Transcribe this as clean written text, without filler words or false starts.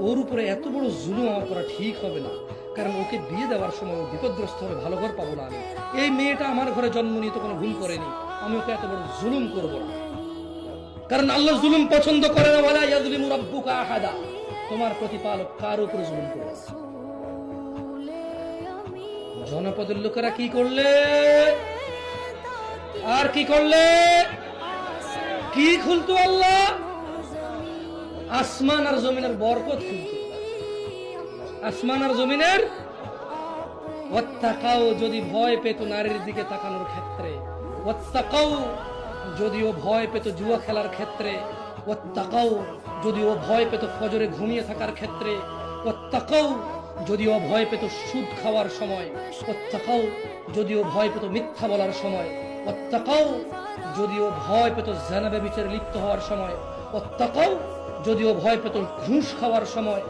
ওর উপরে এত বড় জুলুম আমার করা ঠিক হবে না, কারণ ওকে বিয়ে দেওয়ার সময় ও বিপদগ্রস্ত হবে, ভালো ঘর পাবো না আমি। এই মেয়েটা আমার ঘরে জন্ম নিয়ে তো কোনো ভুল করেনি, আমি ওকে এত বড় জুলুম করবো না। কারণ আল্লাহ জুলুম পছন্দ করে না। ওয়ালা ইয়াযলিমু রাব্বুকা আহাদা, তোমার প্রতিপালক কার উপরে জুলুম করে না। জনপদের লোকেরা কি করলে আর কি করলে, কি খুলতো আল্লাহ? আসমান আর জমিনের বরকত খুলতো। আসমান আর জমিনের ওয়াত্তাকাও, যদি ভয় পেত নারীর দিকে তাকানোর ক্ষেত্রে, ওয়াত্তাকাও যদিও ভয় পেত জুয়া খেলার ক্ষেত্রে, ওয়াত্তাকাও যদিও ভয় পেত ফজরে ঘুমিয়ে থাকার ক্ষেত্রে, ওয়াত্তাকাও যদিও ভয় পেত সুদ খাওয়ার সময়, ওয়াত্তাকাও যদিও ভয় পেত মিথ্যা বলার সময়, ওয়াত্তাকাও যদিও ভয় পেত জিনা ব্যভিচারে লিপ্ত হওয়ার সময়, ওয়াত্তাকাও যদিও ভয় পেত ঘুষ খাওয়ার সময়,